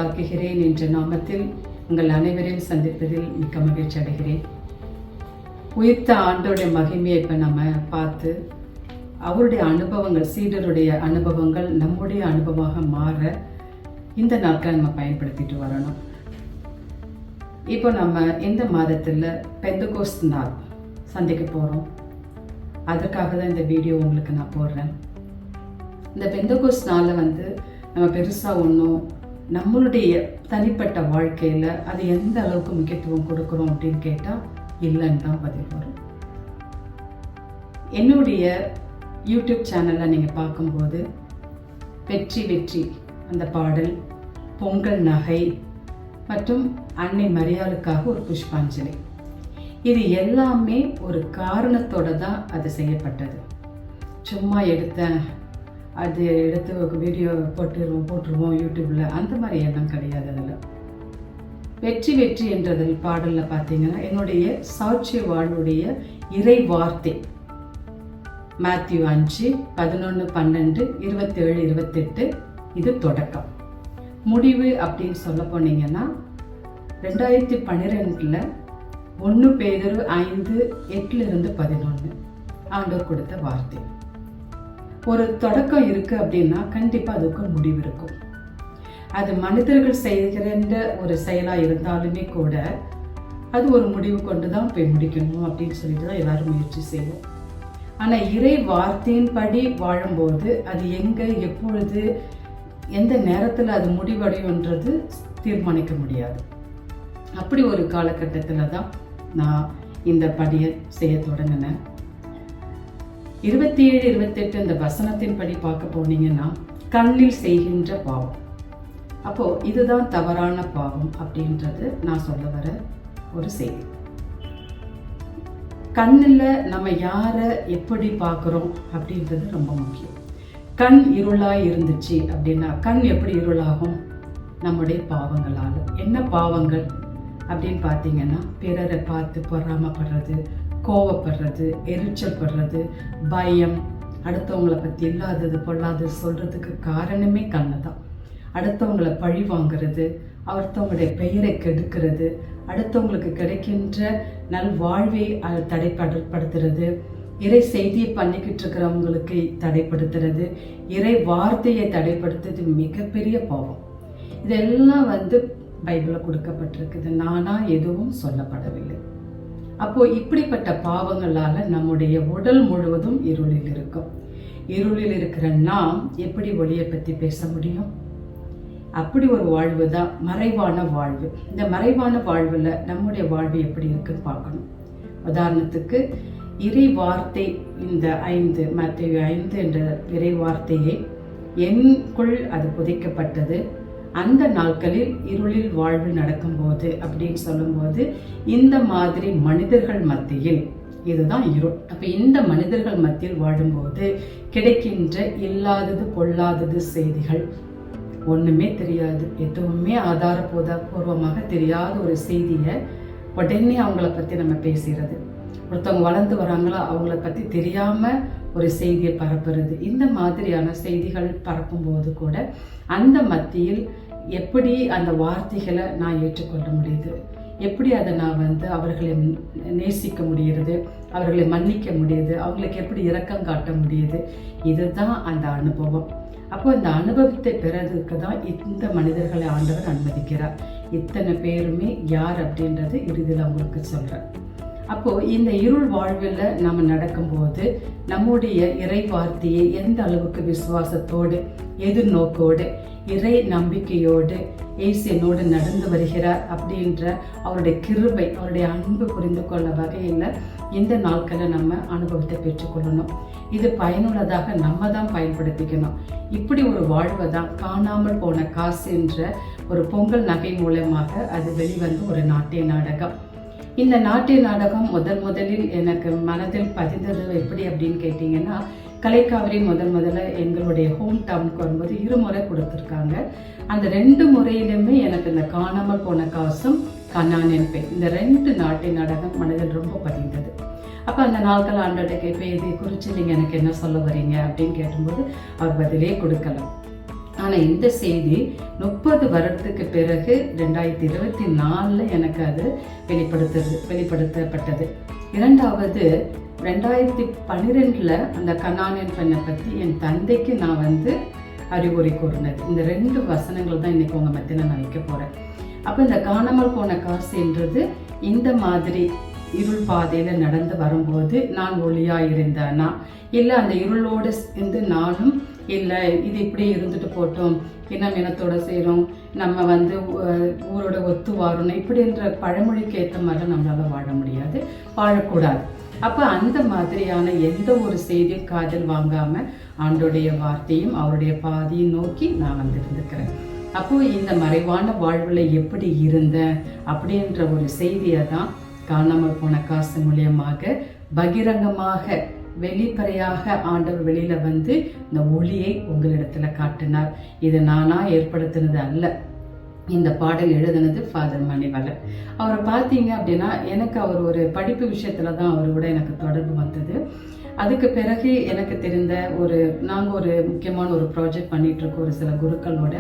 உரித்தாக்குகிறேன் என்ற நாமத்தில் உங்கள் அனைவரையும் சந்திப்பதில் மிக்க மகிழ்ச்சி அடைகிறேன். உயிர்த்த ஆண்டோடைய மகிமையை இப்போ நம்ம பார்த்து அவருடைய அனுபவங்கள், சீடருடைய அனுபவங்கள் நம்முடைய அனுபவமாக மாற இந்த நாட்களை நம்ம பயன்படுத்திட்டு வரணும். இப்போ நம்ம இந்த மாதத்தில் பெந்தகோஸ்த் நாள் சந்திக்க போகிறோம். அதற்காக தான் இந்த வீடியோ உங்களுக்கு நான் போடுறேன். இந்த பெந்தகோஸ்த் நாளில் நம்ம பெருசாக ஒன்றும் நம்மளுடைய தனிப்பட்ட வாழ்க்கையில் அது எந்த அளவுக்கு முக்கியத்துவம் கொடுக்குறோம் அப்படின்னு கேட்டால் இல்லைன்னு தான் பதில் வரும். என்னுடைய யூடியூப் சேனலில் நீங்கள் பார்க்கும்போது வெற்றி வெற்றி அந்த பாடல், பொங்கல் நகை மற்றும் அன்னை மரியாளுக்காக ஒரு புஷ்பாஞ்சலி, இது எல்லாமே ஒரு காரணத்தோடு தான் அது செய்யப்பட்டது. சும்மா எடுத்து வீடியோ போட்டுருவோம் யூடியூப்பில், அந்த மாதிரி எண்ணம் கிடையாது. அதில் வெற்றி வெற்றி என்றதில் பாடலில் பார்த்தீங்கன்னா என்னுடைய சாட்சிய வாழ்வுடைய இறை வார்த்தை மேத்யூ 5:11-12-27-28 இது தொடக்கம். முடிவு அப்படின்னு சொல்ல போனீங்கன்னா 2012 1 பேதுரு 5:8-11 ஆண்டவர் கொடுத்த வார்த்தை. ஒரு தொடக்கம் இருக்கு அப்படின்னா கண்டிப்பா அதுக்கு ஒரு முடிவு இருக்கும். அது மனிதர்கள் செய்கிற ஒரு செயலா இருந்தாலுமே கூட அது ஒரு முடிவு கொண்டுதான் போய் முடிக்கணும் அப்படின்னு சொல்லிட்டு தான் எல்லாரும் முயற்சி செய்வோம். ஆனா இறை வார்த்தையின்படி வாழும்போது அது எங்க, எப்பொழுது, எந்த நேரத்துல அது முடிவடையும்ன்றது தீர்மானிக்க முடியாது. அப்படி ஒரு காலகட்டத்தில் தான் நான் இந்த படியை செய்ய தொடங்கினேன். 27-28 இந்த வசனத்தின் படி பார்க்க போனீங்கன்னா கண்ணில் செய்கின்ற பாவம். அப்போ இதுதான் தவறான பாவம் அப்படின்றது நான் சொல்ல வர ஒரு செய்தி. கண்ணில் நம்ம யாரை எப்படி பார்க்குறோம் அப்படின்றது ரொம்ப முக்கியம். கண் இருளாக இருந்துச்சு அப்படின்னா கண் எப்படி இருளாகும்? நம்முடைய பாவங்களால். என்ன பாவங்கள் அப்படின்னு பார்த்தீங்கன்னா பிறரை பார்த்து பொறாமப்படுறது, கோவப்படுறது, எரிச்சல் படுறது, பயம், அடுத்தவங்களை பற்றி இல்லாதது பொல்லாதது சொல்கிறதுக்கு காரணமே கண்ணு தான். அடுத்தவங்களை பழி வாங்கிறது, அடுத்தவங்களுடைய பெயரை கெடுக்கிறது, அடுத்தவங்களுக்கு கிடைக்கின்ற நல்வாழ்வை தடைப்படுத்துறது, இறை செய்தியை பண்ணிக்கிட்டு இருக்கிறவங்களுக்கு தடைப்படுத்துறது, இறை வார்த்தையை தடைப்படுத்துறது மிகப்பெரிய பாவம். இதெல்லாம் பைபிளில் கொடுக்கப்பட்டிருக்குது. நானா எதுவும் சொல்லப்படவில்லை. அப்போ இப்படிப்பட்ட பாவங்களால நம்முடைய உடல் முழுவதும் இருளில் இருக்கும். இருளில் இருக்கிற நாம் எப்படி ஒளியை பற்றி பேச முடியும்? அப்படி ஒரு வாழ்வு தான் மறைவான வாழ்வு. இந்த மறைவான வாழ்வில் நம்முடைய வாழ்வு எப்படி இருக்குன்னு பார்க்கணும். உதாரணத்துக்கு இறை வார்த்தை, இந்த மத்தேயு 5 என்ற இறை வார்த்தையை என்குள் அது புதைக்கப்பட்டது. அந்த நாட்களில் இருளில் வாழ்வு நடக்கும்போது அப்படின்னு சொல்லும்போது இந்த மாதிரி மனிதர்கள் மத்தியில் இதுதான் இருள். அப்ப இந்த மனிதர்கள் மத்தியில் வாழும்போது கிடைக்கின்ற இல்லாதது பொல்லாதது செய்திகள், ஒண்ணுமே தெரியாது, எதுவுமே ஆதாரபூர்வமாக தெரியாத ஒரு செய்தியை உடனே அவங்கள பத்தி நம்ம பேசுறது, ஒருத்தவங்க வளர்ந்து வராங்களா அவங்கள பத்தி தெரியாம ஒரு செய்தியை பரப்புறது, இந்த மாதிரியான செய்திகள் பரப்பும் போது கூட அந்த மத்தியில் எப்படி அந்த வார்த்தைகளை நான் ஏற்றுக்கொள்ள முடியுது, எப்படி அதை நான் அவர்களை நேசிக்க முடியுது, அவர்களை மன்னிக்க முடியுது, அவங்களுக்கு எப்படி இரக்கம் காட்ட முடியுது, இதுதான் அந்த அனுபவம். அப்போ இந்த அனுபவத்தை பெறதுக்கு தான் இந்த மனிதர்களை ஆண்டவர் அனுமதிக்கிறார். இத்தனை பேருமே யார் அப்படின்றது இறுதியில் அவங்களுக்கு சொல்றேன். அப்போ இந்த இருள் வாழ்வில் நம்ம நடக்கும்போது நம்முடைய இறை வார்த்தையை எந்த அளவுக்கு விசுவாசத்தோடு, எதிர்நோக்கோடு, இறை நம்பிக்கையோடு இயேசு என்னோடு நடந்து வருகிறார் அப்படின்ற அவருடைய கிருபை, அவருடைய அன்பு புரிந்து கொள்ள வகையில் இந்த நாட்களை நம்ம அனுபவத்தை பெற்றுக்கொள்ளணும். இது பயனுள்ளதாக நம்ம தான் பயன்படுத்திக்கணும். இப்படி ஒரு வாழ்வை தான் காணாமல் போன காசு என்ற ஒரு பொங்கல் நகை மூலமாக அது வெளிவந்து ஒரு நாட்டிய நாடகம். இந்த நாட்டிய நாடகம் முதலில் எனக்கு மனதில் பதிந்தது எப்படி அப்படின்னு கேட்டிங்கன்னா, கலைக்காவிரி முதல்ல எங்களுடைய ஹோம் டவுனுக்கு வரும்போது 2 முறை கொடுத்துருக்காங்க. அந்த 2 முறையிலுமே எனக்கு இந்த காணாமல் போன காசும் கண்ணானின் பெண், இந்த 2 நாட்டிய நாடகம் மனதில் ரொம்ப பதிந்தது. அப்போ அந்த நாட்கள் ஆண்டோட கேட்பேன், இதை குறித்து நீங்கள் எனக்கு என்ன சொல்ல வரீங்க அப்படின்னு கேட்டும்போது அவர் பதிலே கொடுக்கலாம். ஆனால் இந்த செய்தி 30 வருடத்துக்கு பிறகு 2024 எனக்கு அது வெளிப்படுத்தப்பட்டது. இரண்டாவது 2012 அந்த கனானியன் பெண்ணை பற்றி என் தந்தைக்கு நான் அறிவுரை கூறினது. இந்த 2 வசனங்கள் தான் இன்னைக்கு உங்க மத்தியில நான் வைக்க போறேன். அப்ப இந்த காணாமல் போன காசுன்றது இந்த மாதிரி இருள் பாதையில நடந்து வரும்போது நான் ஒளியா இருந்தேனா, இல்லை அந்த இருளோட இருந்து நானும் இல்லை இது இப்படி இருந்துட்டு போட்டோம், இனம் இனத்தோட செய்கிறோம், நம்ம ஊரோட ஒத்து வாரணும் இப்படின்ற பழமொழிக்கு ஏற்ற மாதிரி நம்மளால வாழ முடியாது, வாழக்கூடாது. அப்போ அந்த மாதிரியான எந்த ஒரு செய்தியும் காதில் வாங்காம ஆண்டோடைய வார்த்தையும் அவருடைய பாதையும் நோக்கி நான் இருந்துக்கிறேன். அப்போ இந்த மறைவான வாழ்வுல எப்படி இருந்தேன் அப்படின்ற ஒரு செய்தியை தான் காணாமல் போன காசு மூலியமாக பகிரங்கமாக வெளிப்படையாக ஆண்டவர் வெளியில இந்த ஒளியை உங்களிடத்துல காட்டினார். இது நானா ஏற்படுத்தினது அல்ல. இந்த பாடல் எழுதினது ஃபாதர் மணிவலன். அவரை பார்த்தீங்க அப்படின்னா எனக்கு அவர் ஒரு படிப்பு விஷயத்துல தான் அவர் கூட எனக்கு தொடர்பு வந்தது. அதுக்கு பிறகு எனக்கு தெரிந்த நாங்கள் ஒரு முக்கியமான ஒரு ப்ராஜெக்ட் பண்ணிட்டு இருக்கோம் ஒரு சில குருக்களோட.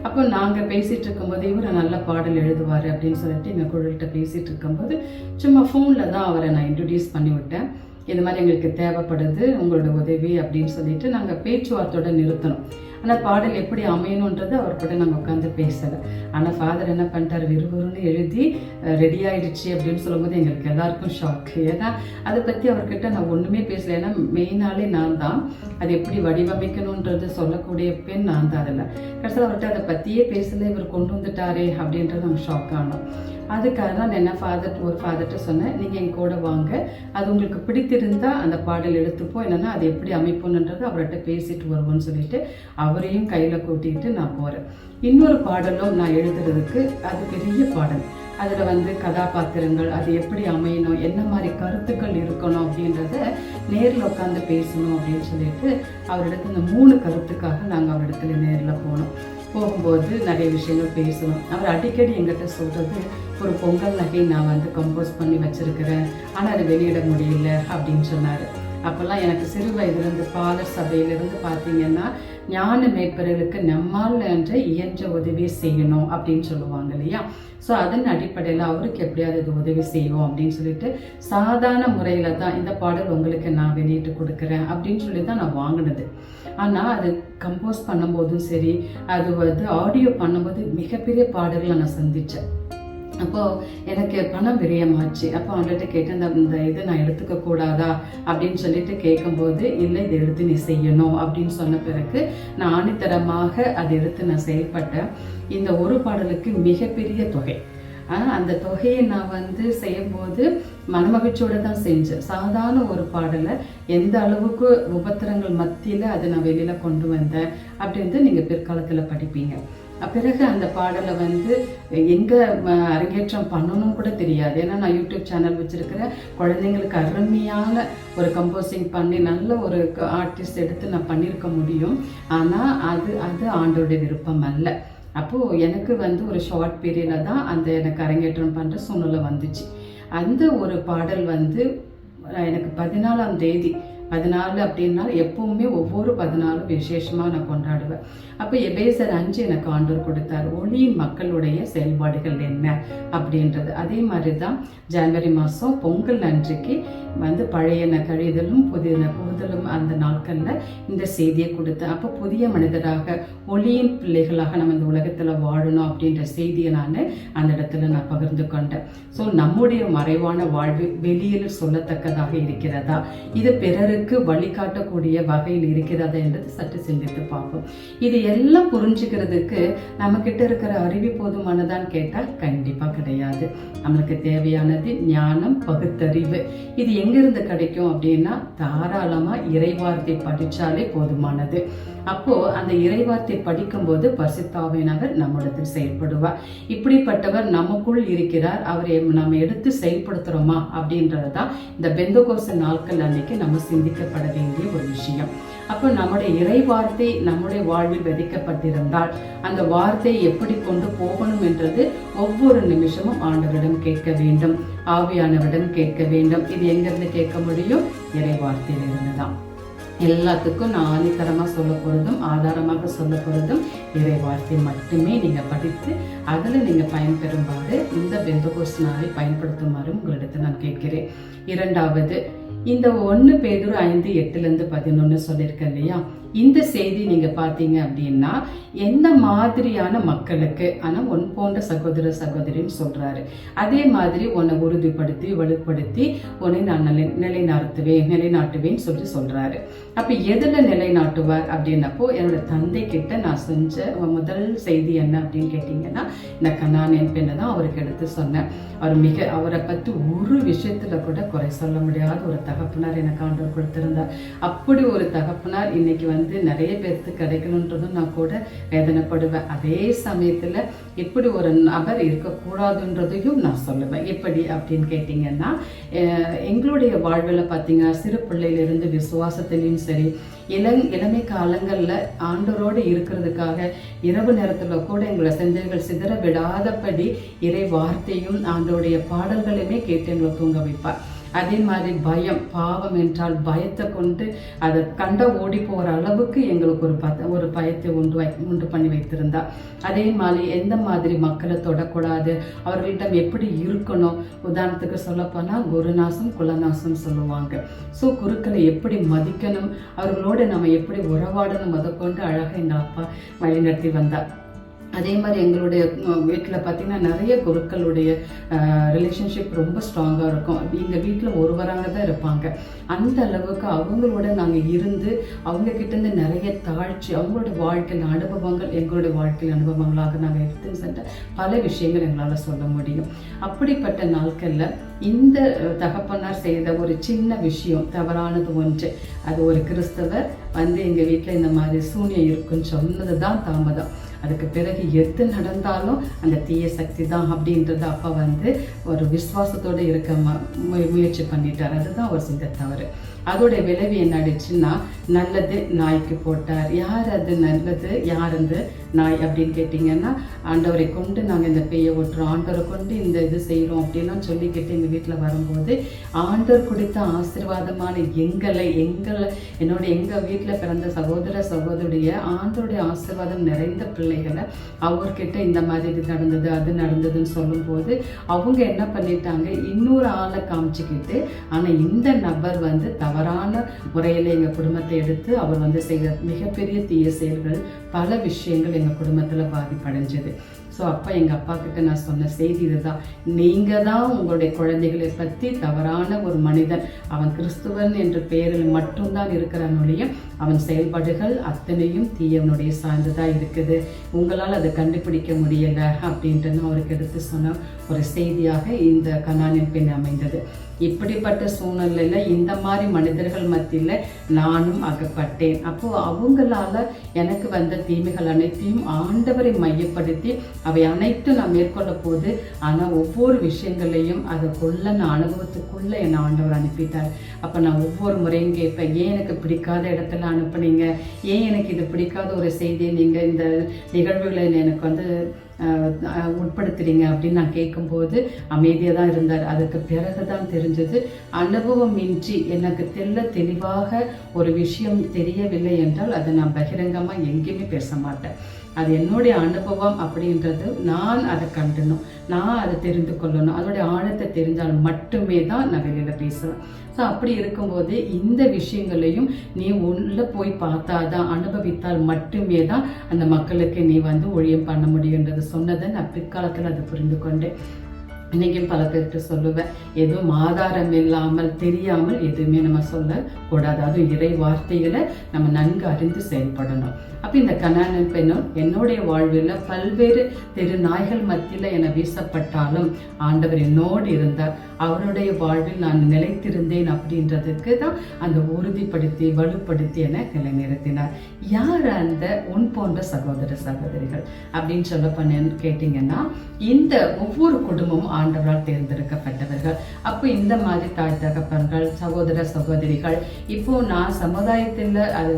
அப்போ நாங்கள் பேசிட்டு இருக்கும்போது இவர் நல்ல பாடல் எழுதுவார் அப்படின்னு சொல்லிட்டு எங்கள் குழுக்கிட்ட பேசிட்டு இருக்கும்போது சும்மா ஃபோனில் தான் அவரை நான் இன்ட்ரடியூஸ் பண்ணி விட்டேன். இது மாதிரி எங்களுக்கு தேவைப்படுது உங்களோட உதவி அப்படின்னு சொல்லிட்டு நாங்கள் பேச்சுவார்த்தையோட நிறுத்தணும். ஆனால் பாடல் எப்படி அமையணுன்றது அவர் கூட நாங்கள் உட்காந்து பேசலை. ஆனால் ஃபாதர் என்ன பண்ணிட்டார், விறுவிறுன்னு எழுதி ரெடி ஆயிடுச்சு அப்படின்னு சொல்லும்போது எங்களுக்கு எல்லாருக்கும் ஷாக்கு. ஏன்னா அதை பற்றி அவர்கிட்ட நான் ஒன்றுமே பேசலை. ஏன்னா மெயினாலே நான் தான் அது எப்படி வடிவமைக்கணுன்றது சொல்லக்கூடிய பெண் நான் தான். அதில் கடைசியில் அவர்கிட்ட அதை பற்றியே பேசலை, இவர் கொண்டு வந்துட்டாரே அப்படின்றது நாங்கள் ஷாக் ஆனோம். அதுக்காக தான் என்ன ஃபாதர்கிட்ட சொன்னேன், நீங்கள் என் கூட வாங்க, அது உங்களுக்கு பிடித்திருந்தா அந்த பாடல் எடுத்துப்போம், இல்லைன்னா அது எப்படி அமைப்போன்றது அவர்கிட்ட பேசிட்டு வருவோம்னு சொல்லிட்டு அவரையும் கையில் கூட்டிகிட்டு நான் போகிறேன். இன்னொரு பாடலும் நான் எழுதுறதுக்கு அது பெரிய பாடல். அதில் கதாபாத்திரங்கள் அது எப்படி அமையணும், என்ன மாதிரி கருத்துக்கள் இருக்கணும் அப்படின்றத நேரில் உட்காந்து பேசணும் அப்படின்னு சொல்லிட்டு அவரிடத்துல இந்த 3 கருத்துக்காக நாங்கள் அவரிடத்துல நேரில் போனோம். போகும்போது நிறைய விஷயங்கள் பேசணும். அவர் அடிக்கடி எங்கிட்ட சொல்கிறது, ஒரு பொங்கல் நகை நான் கம்போஸ் பண்ணி வச்சிருக்கிறேன், ஆனால் அதை வெளியிட முடியல அப்படின்னு சொன்னார். அப்போல்லாம் எனக்கு சிறு வயதுலேருந்து பாலர் சபையிலிருந்து பார்த்தீங்கன்னா ஞான மேய்ப்பர்களுக்கு நம்மால் என்ற இயன்ற உதவி செய்யணும் அப்படின்னு சொல்லுவாங்க இல்லையா. ஸோ அதன் அடிப்படையில் அவருக்கு எப்படியாவது இது உதவி செய்வோம் அப்படின்னு சொல்லிட்டு சாதாரண முறையில் தான் இந்த பாடல் உங்களுக்கு நான் வெளியிட்டு கொடுக்குறேன் அப்படின்னு சொல்லி தான் நான் வாங்கினது. ஆனால் அது கம்போஸ் பண்ணும்போதும் சரி, அது ஆடியோ பண்ணும்போது மிகப்பெரிய பாடல்களை நான் சந்தித்தேன். அப்போது எனக்கு பணம் விரயமாச்சு. அப்போ அவன்கிட்ட கேட்டேன், இந்த இது நான் எடுத்துக்க கூடாதா அப்படின்னு சொல்லிட்டு கேட்கும்போது, இல்லை இதை எடுத்து நீ செய்யணும் அப்படின்னு சொன்ன பிறகு நான் ஆணித்தரமாக அதை எடுத்து நான் செயல்பட்டேன். இந்த ஒரு பாடலுக்கு மிகப்பெரிய தொகை. அந்த தொகையை நான் செய்யும்போது மனமகிழ்ச்சியோடு தான் செஞ்சேன். சாதாரண ஒரு பாடலை எந்த அளவுக்கு உபத்திரங்கள் மத்தியில் அதை நான் வெளியில் கொண்டு வந்தேன் அப்படின்ட்டு நீங்கள் பிற்காலத்தில் படிப்பீங்க. பிறகு அந்த பாடலை எங்கே அரங்கேற்றம் பண்ணணும் கூட தெரியாது. ஏன்னா நான் யூடியூப் சேனல் வச்சுருக்கிறேன். குழந்தைங்களுக்கு அருமையான ஒரு கம்போசிங் பண்ணி நல்ல ஒரு ஆர்டிஸ்ட் எடுத்து நான் பண்ணியிருக்க முடியும். ஆனால் அது ஆண்டோடைய விருப்பம் அல்ல. அப்போது எனக்கு ஒரு ஷார்ட் பீரியடில் தான் எனக்கு அரங்கேற்றம் பண்ணுற சூழ்நிலை வந்துச்சு. அந்த ஒரு பாடல் எனக்கு 14ஆம் தேதி 14 அப்படின்னா எப்பவுமே ஒவ்வொரு 14 விசேஷமாக நான் கொண்டாடுவேன். அப்போ எபேசர் 5 எனக்கு ஆண்டவர் கொடுத்தார், ஒளியின் மக்களுடைய செயல்பாடுகள் என்ன அப்படின்றது. அதே மாதிரி தான் ஜனவரி மாதம் பொங்கல் அன்றைக்கு பழையன கழிதலும் புகுதலும் அந்த நாட்களில் இந்த செய்தியை கொடுத்தேன். அப்போ புதிய மனிதராக ஒளியின் பிள்ளைகளாக நம்ம இந்த உலகத்தில் வாழணும் அப்படின்ற செய்தியை நான் அந்த இடத்துல நான் பகிர்ந்து கொண்டேன். ஸோ நம்முடைய மறைவான வாழ்வு வெளியில் சொல்லத்தக்கதாக இருக்கிறதா, இது பிறருக்கு வழிகாட்டக்கூடிய வகையில் இருக்கிறதா என்றது சற்று சிந்தித்து பார்ப்போம். இது எல்லாம் புரிஞ்சுக்கிறதுக்கு நம்ம கிட்ட இருக்கிற அறிவு போதுமானதான்னு கேட்டால் கண்டிப்பா கிடையாது. நம்மளுக்கு தேவையானது ஞானம், பகுத்தறிவு. இது எங்கிருந்து கிடைக்கும் அப்படின்னா தாராளமா இறைவார்த்தை படிச்சாலே போதுமானது. அப்போ அந்த இறைவார்த்தை படிக்கும்போது பரிசுத்தாவியானவர் நம்மிடத்தில் செயல்படுவார். இப்படிப்பட்டவர் நமக்குள் இருக்கிறார், அவரை நம்ம எடுத்து செயல்படுத்துறோமா அப்படின்றதுதான் இந்த பெந்தகோஸ்து நாட்கள் அன்னைக்கு நம்ம சிந்திக்கப்பட வேண்டிய ஒரு விஷயம். அப்போ நம்முடைய இறை வார்த்தை நம்முடைய வாழ்வில் விதைக்கப்பட்டிருந்தால் அந்த வார்த்தையை எப்படி கொண்டு போகணும் என்றது ஒவ்வொரு நிமிஷமும் ஆண்டவரிடம் கேட்க வேண்டும், ஆவியானவரிடம் கேட்க வேண்டும். இது எங்கிருந்து கேட்க முடியும்? இறை வார்த்தையிலிருந்து தான். எல்லாத்துக்கும் நான் ஆணித்தரமாக சொல்ல போகிறதும் ஆதாரமாக சொல்ல போகிறதும் இறை வார்த்தை மட்டுமே நீங்கள் படித்து அதில் நீங்கள் பயன்பெறுமாறு இந்த பெந்தகோஸ்து நாளை பயன்படுத்துமாறு உங்களிடத்தில் நான் கேட்கிறேன். இரண்டாவது, இந்த 1 பேதுரு 5:8-11 சொல்லியிருக்கேன் இல்லையா, இந்த செய்தி நீங்க பாத்தீங்க அப்படின்னா எந்த மாதிரியான மக்களுக்கு, ஆனா உன் போன்ற சகோதர சகோதரின்னு சொல்றாரு. அதே மாதிரி உன்னை உறுதிப்படுத்தி வலுப்படுத்தி உன்னை நான் நிலைநாட்டுவேன்னு சொல்றாரு. அப்ப எதுல நிலைநாட்டுவார் அப்படின்னப்போ, என்னோட தந்தை கிட்ட நான் செஞ்ச முதல் செய்தி என்ன அப்படின்னு கேட்டீங்கன்னா, இந்த கனானியன் பெண்ணை தான் அவருக்கு எடுத்து சொன்னேன். அவரை பத்தி ஒரு விஷயத்துல கூட குறை சொல்ல முடியாத ஒரு தகப்பனார் எனக்கு ஆண்டவர் கொடுத்திருந்தார். அப்படி ஒரு தகப்பனார் இன்னைக்கு நிறைய பேருக்கு கிடைக்கணுன்றதும் நான் கூட வேதனைப்படுவேன். அதே சமயத்துல இப்படி ஒரு நபர் இருக்கக்கூடாதுன்றதையும் நான் சொல்லுவேன். எப்படி அப்படின்னு கேட்டீங்கன்னா, எங்களுடைய வாழ்வில் பார்த்தீங்கன்னா சிறு பிள்ளையிலிருந்து விசுவாசத்திலையும் சரி, இளமை காலங்கள்ல ஆண்டவரோடு இருக்கிறதுக்காக இரவு நேரத்துல கூட எங்களை சிந்தைகள் சிதற விடாதபடி இறை வார்த்தையும் ஆண்டவருடைய பாடல்களையுமே கேட்டு எங்களை தூங்க வைப்பார். அதே மாதிரி பயம், பாவம் என்றால் பயத்தை கொண்டு அதை கண்ட ஓடி போகிற அளவுக்கு எங்களுக்கு ஒரு பயத்தை உண்டு பண்ணி வைத்திருந்தா. அதே மாதிரி எந்த மாதிரி மக்களை தொடக்கூடாது, அவர்களிடம் எப்படி இருக்கணும், உதாரணத்துக்கு சொல்ல போனால் குருநாசம் குலநாசம் சொல்லுவாங்க. ஸோ குருக்களை எப்படி மதிக்கணும், அவர்களோடு நம்ம எப்படி உறவாடணும், அதை கொண்டு அழகாக எங்கள் அப்பா வழிநடத்தி வந்தார். அதே மாதிரி எங்களுடைய வீட்டில் பார்த்தீங்கன்னா நிறைய குருக்களுடைய ரிலேஷன்ஷிப் ரொம்ப ஸ்ட்ராங்காக இருக்கும். எங்கள் வீட்டில் ஒருவராக தான் இருப்பாங்க. அந்த அளவுக்கு அவங்களோட நாங்கள் இருந்து அவங்கக்கிட்டேருந்து நிறைய தாழ்ச்சி, அவங்களோட வாழ்க்கையில் அனுபவங்கள் எங்களுடைய வாழ்க்கையில் அனுபவங்களாக நாங்கள் எடுத்து சென்ற பல விஷயங்கள் எங்களால் சொல்ல முடியும். அப்படிப்பட்ட நாட்களில் இந்த தகப்பனார் செய்த ஒரு சின்ன விஷயம், தவறானது ஒன்று, அது ஒரு கிறிஸ்தவர் எங்கள் வீட்டில் இந்த மாதிரி சூனியம் இருக்குன்னு சொன்னது தான் தாமதம். அதுக்கு பிறகு எது நடந்தாலும் அந்த தீய சக்தி தான் அப்படின்றத அப்பா ஒரு விசுவாசத்தோடு இருக்க முயற்சி பண்ணிட்டார். அதுதான் அவர் செஞ்ச தவறு. அதோட விளைவு என்ன ஆயிடுச்சுன்னா, நல்லது நாய்க்கு போட்டார். யார் அது நல்லது, யார் அந்த நாய் அப்படின்னு கேட்டிங்கன்னா, ஆண்டவரை கொண்டு நாங்கள் இந்த பெய்ய ஓட்டுறோம், ஆண்டவரை கொண்டு இந்த இது செய்கிறோம் அப்படின்லாம் சொல்லிக்கிட்டு எங்கள் வீட்டில் வரும்போது ஆண்டவர் கொடுத்த ஆசீர்வாதமான எங்கள் வீட்டில் பிறந்த சகோதர சகோதரிய ஆண்டவருடைய ஆசீர்வாதம் நிறைந்த பிள்ளைகளை அவர்கிட்ட இந்த மாதிரி இது நடந்தது அது நடந்ததுன்னு சொல்லும்போது அவங்க என்ன பண்ணிட்டாங்க, இன்னொரு ஆளை காமிச்சிக்கிட்டு, ஆனால் இந்த நபர் தவறான முறையில் எங்கள் குடும்பத்தை எடுத்து அவர் செய்த மிகப்பெரிய தீய செயல்கள், பல விஷயங்கள் எங்கள் குடும்பத்தில் பாதிப்படைஞ்சது. ஸோ அப்போ எங்கள் அப்பா கிட்ட நான் சொன்ன செய்தி இதுதான், நீங்கள் தான் உங்களுடைய குழந்தைகளை பற்றி தவறான ஒரு மனிதன், அவன் கிறிஸ்துவன் என்ற பெயரில் மட்டும்தான் இருக்கிறானுடைய அவன் செயல்பாடுகள் அத்தனையும் தீயவனுடைய சார்ந்துதான் இருக்குது, உங்களால் அதை கண்டுபிடிக்க முடியலை அப்படின்ட்டு நான் அவருக்கு எடுத்து சொன்ன ஒரு செய்தியாக இந்த கனானியன் பெண் அமைந்தது. இப்படிப்பட்ட சூழ்நிலையில் இந்த மாதிரி மனிதர்கள் மத்தியில் நானும் அகப்பட்டேன். அப்போது அவங்களால எனக்கு வந்த தீமைகள் அனைத்தையும் ஆண்டவரை மையப்படுத்தி அவை அனைத்தும் நான் மேற்கொள்ள போது, ஆனால் ஒவ்வொரு விஷயங்களையும் நான் அனுபவத்துக்குள்ளே என்னை ஆண்டவர் அனுப்பிட்டார். அப்போ நான் ஒவ்வொரு முறையும் கேட்பேன், ஏன் எனக்கு பிடிக்காத இடத்துல அனுப்புனீங்க, ஏன் எனக்கு இது பிடிக்காத ஒரு செய்தியை நீங்கள் இந்த நிகழ்வுகளை எனக்கு உட்படுத்துறீங்க அப்படின்னு நான் கேட்கும்போது அமைதியாக தான் இருந்தார். அதுக்கு பிறகு தான் தெரிஞ்சது, அனுபவம் இன்றி எனக்கு தெளிவாக ஒரு விஷயம் தெரியவில்லை என்றால் அதை நான் பகிரங்கமாக எங்கேயுமே பேச மாட்டேன். அது என்னுடைய அனுபவம் அப்படின்றது, நான் அதை கண்டணும், நான் அதை தெரிந்து கொள்ளணும், அதோடைய ஆழத்தை தெரிஞ்சால் மட்டுமே தான் நான் வெளியில் பேசுவேன். ஸோ அப்படி இருக்கும்போது இந்த விஷயங்களையும் நீ உள்ள போய் பார்த்தாதான், அனுபவித்தால் மட்டுமே தான் அந்த மக்களுக்கு நீ ஊழியம் பண்ண முடியுன்றது சொன்னதை நான் பிற்காலத்தில் அதை புரிந்து கொண்டேன். இன்றைக்கும் பல பேர்கிட்ட சொல்லுவேன், எதுவும் ஆதாரம் இல்லாமல் தெரியாமல் எதுவுமே நம்ம சொல்லக்கூடாது. அதுவும் இறை வார்த்தைகளை நம்ம நன்கு அறிந்து செயல்படணும். அப்போ இந்த கனானியன் பெண்ணும் என்னுடைய வாழ்வில் பல்வேறு தெரு நாய்கள் மத்தியில் என வீசப்பட்டாலும் ஆண்டவர் என்னோடு இருந்தார். அவருடைய வாழ்வில் நான் நிலைத்திருந்தேன் அப்படின்றதுக்கு தான் அந்த உறுதிப்படுத்தி வலுப்படுத்தி என நிலைநிறுத்தினார். யார் அந்த உன் போன்ற சகோதர சகோதரிகள் அப்படின்னு சொல்ல கேட்டிங்கன்னா, இந்த ஒவ்வொரு குடும்பமும் ஆண்டவரால் தேர்ந்தெடுக்கப்பட்டவர்கள். அப்போ இந்த மாதிரி தாய் தகப்பன்கள், சகோதர சகோதரிகள், இப்போ நான் சமுதாயத்தில் அது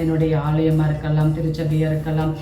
என்னுடைய ஆலயமாக இருக்கலாம், திருச்சபையாக இருக்கலாம்,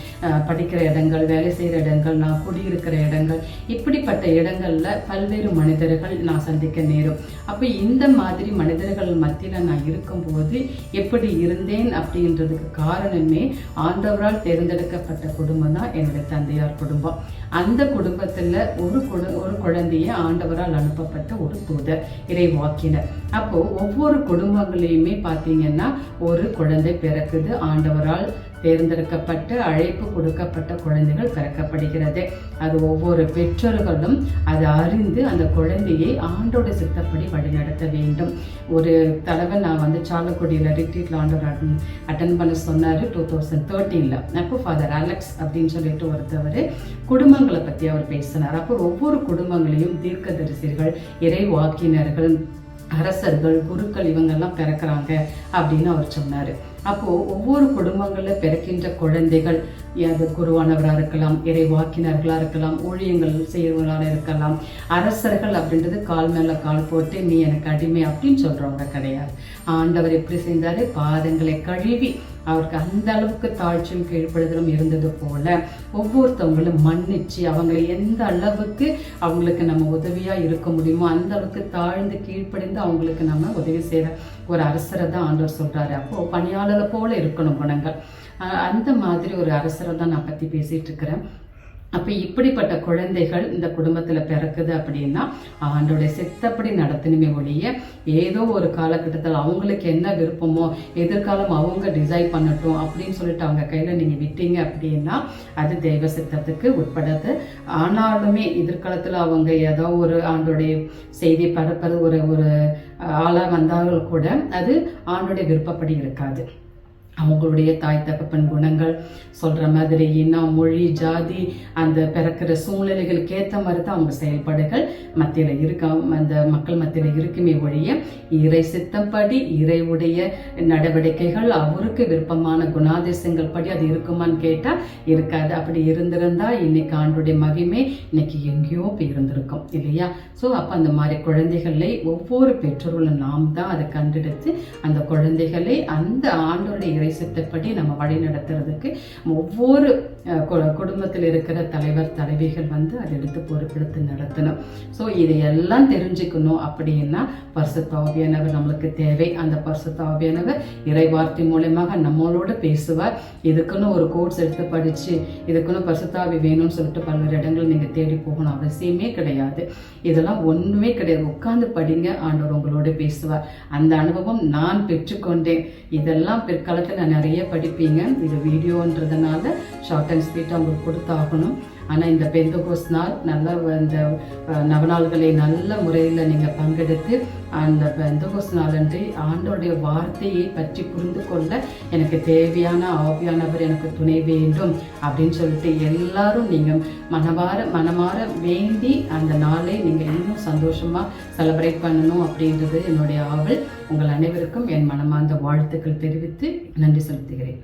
படிக்கிற இடங்கள், வேலை செய்கிற இடங்கள், நான் குடியிருக்கிற இடங்கள், இப்படிப்பட்ட இடங்களில் பல்வேறு மனிதர்கள் நான் சந்திக்க நேரும். அப்போ இந்த மாதிரி மனிதர்கள் மத்தியில் நான் இருக்கும்போது எப்படி இருந்தேன் அப்படின்றதுக்கு காரணமே ஆண்டவரால் தேர்ந்தெடுக்கப்பட்ட குடும்பம் தான் என்னுடைய தந்தையார் குடும்பம். அந்த குடும்பத்தில் ஒரு குழந்தைய ஆண்டவரால் அனுப்பப்பட்ட ஒரு தூதர், இறைவாக்கினர். அப்போ ஒவ்வொரு குடும்பங்களையுமே பார்த்தீங்கன்னா ஒரு குழந்தை பிறக்குது. ஆண்டவரால் தேர்ந்தெடுக்கப்பட்ட அழைப்பு கொடுக்கப்பட்ட குழந்தைகள் பிறக்கப்படுகிறது. அது ஒவ்வொரு பெற்றோர்களும் அதை அறிந்து அந்த குழந்தையை ஆண்டோட சித்தப்படி வழிநடத்த வேண்டும். ஒரு தடவை நான் சாலக்குடியில் ரிட்ரீட்ல ஆண்டவர் அட்டன் பண்ண சொன்னார் 2013. அப்போ ஃபாதர் அலெக்ஸ் அப்படின்னு சொல்லிட்டு ஒருத்தவர் குடும்பங்களை பற்றி அவர் பேசினார். அப்போ ஒவ்வொரு குடும்பங்களையும் தீர்க்கதரிசிகள், இறைவாக்கினர்கள், அரசர்கள், குருக்கள் இவங்கெல்லாம் பிறக்கிறாங்க அப்படின்னு அவர் சொன்னார். அப்போ ஒவ்வொரு குடும்பங்களில் பிறக்கின்ற குழந்தைகள் அது குருவானவராக இருக்கலாம், இறைவாக்கினர்களாக இருக்கலாம், ஊழியங்கள் செய்வர்களாக இருக்கலாம். அரசர்கள் அப்படின்றது கால் மேலே கால் போட்டு நீ எனக்கு அடிமை அப்படின்னு சொல்கிறவங்க கிடையாது. ஆண்டவர் எப்படி செஞ்சாரு? பாதங்களை கழுவி அவருக்கு அந்த அளவுக்கு தாழ்ச்சியும் கீழ்ப்படுதலும் இருந்தது போல ஒவ்வொருத்தவங்களும் மன்னிச்சு அவங்களை எந்த அளவுக்கு அவங்களுக்கு நம்ம உதவியா இருக்க முடியுமோ அந்த அளவுக்கு தாழ்ந்து கீழ்ப்படிந்து அவங்களுக்கு நம்ம உதவி செய்யற ஒரு அரசரை தான் ஆண்டவர் சொல்றாரு. அப்போ பணியாளரை போல இருக்கணும் குணங்கள். அந்த மாதிரி ஒரு அரசரை தான் நான் பத்தி பேசிட்டு இருக்கிறேன். அப்போ இப்படிப்பட்ட குழந்தைகள் இந்த குடும்பத்தில் பிறக்குது அப்படின்னா ஆண்டோடைய சித்தப்படி நடத்தணுமே ஒழிய ஏதோ ஒரு காலகட்டத்தில் அவங்களுக்கு என்ன விருப்பமோ எதிர்காலம் அவங்க டிசைட் பண்ணட்டும் அப்படின்னு சொல்லிட்டு அவங்க கையில் நீங்கள் விட்டீங்க அப்படின்னா அது தெய்வ சித்தத்துக்கு உட்படாது. ஆனாலுமே எதிர்காலத்தில் அவங்க ஏதோ ஒரு ஆண்டோடைய செய்தி பரப்பது ஒரு ஆளாக வந்தாலும் கூட அது ஆண்டோடைய விருப்பப்படி இருக்காது. அவங்களுடைய தாய் தகப்பன் குணங்கள் சொல்கிற மாதிரி இனம், மொழி, ஜாதி, அந்த பிறக்கிற சூழ்நிலைகளுக்கு ஏற்ற மாதிரி தான் அவங்க செயல்பாடுகள் மத்தியில் அந்த மக்கள் மத்தியில் இருக்குமே ஒழிய இறை சித்தப்படி இறைவுடைய நடவடிக்கைகள் அவருக்கு விருப்பமான குணாதிசயங்கள் படி அது இருக்குமான்னு கேட்டால் இருக்காது. அப்படி இருந்திருந்தா இன்னைக்கு ஆண்டுடைய மகிமை இன்னைக்கு எங்கேயோ போய் இருந்திருக்கும் இல்லையா? ஸோ அப்போ அந்த மாதிரி குழந்தைகளை ஒவ்வொரு பெற்றோர்களும் நாம் தான் அதை கண்டெடுத்து அந்த குழந்தைகளை அந்த ஆண்டோடைய இறை சித்தப்படி நம்ம வழி நடத்துறதுக்கு ஒவ்வொரு குடும்பத்தில் இருக்கிற தலைவர் தலைவிகள் அதை எடுத்து பொறுப்பெடுத்து நடத்தணும். ஸோ இதையெல்லாம் தெரிஞ்சுக்கணும் அப்படின்னா பரிசுத்த ஆவியானவர் நம்மளுக்கு தேவை. அந்த பரிசுத்த ஆவியானவர் இறைவார்த்தை மூலமாக நம்மளோட பேசுவார். இதுக்குன்னு ஒரு கோர்ஸ் எடுத்து படிச்சு இதுக்குன்னு பரிசுத்த ஆவி வேணும்னு சொல்லிட்டு பல்வேறு இடங்கள் நீங்க தேடி போகணும் அவசியமே கிடையாது. இதெல்லாம் ஒண்ணுமே கிடையாது. உட்கார்ந்து படிங்க, ஆண்டவர் உங்களோட பேசுவார். அந்த அனுபவம் நான் பெற்றுக்கொண்டேன். இதெல்லாம் பிற்காலத்தில் நான் நிறைய படிப்பீங்க. இது வீடியோன்றதுனால ஷார்ட் அண்ட் ஸ்வீட்டாக உங்களுக்கு கொடுத்தாகணும். ஆனால் இந்த பெந்தகோஸ்ட் நாள் நல்ல இந்த நவநாள்களை நல்ல முறையில் நீங்கள் பங்கெடுத்து அந்த பெந்தகோஸ்ட் நாளன்றி ஆண்டோடைய வார்த்தையை பற்றி புரிந்து கொள்ள எனக்கு தேவையான ஆவியானவர் எனக்கு துணை வேண்டும் அப்படின்னு சொல்லிட்டு எல்லாரும் நீங்கள் மனமாற வேண்டி அந்த நாளை நீங்கள் இன்னும் சந்தோஷமாக செலிப்ரேட் பண்ணணும் அப்படின்றது என்னுடைய ஆவல். உங்கள் அனைவருக்கும் என் மனமார்ந்த வாழ்த்துக்கள் தெரிவித்து நன்றி செலுத்துகிறேன்.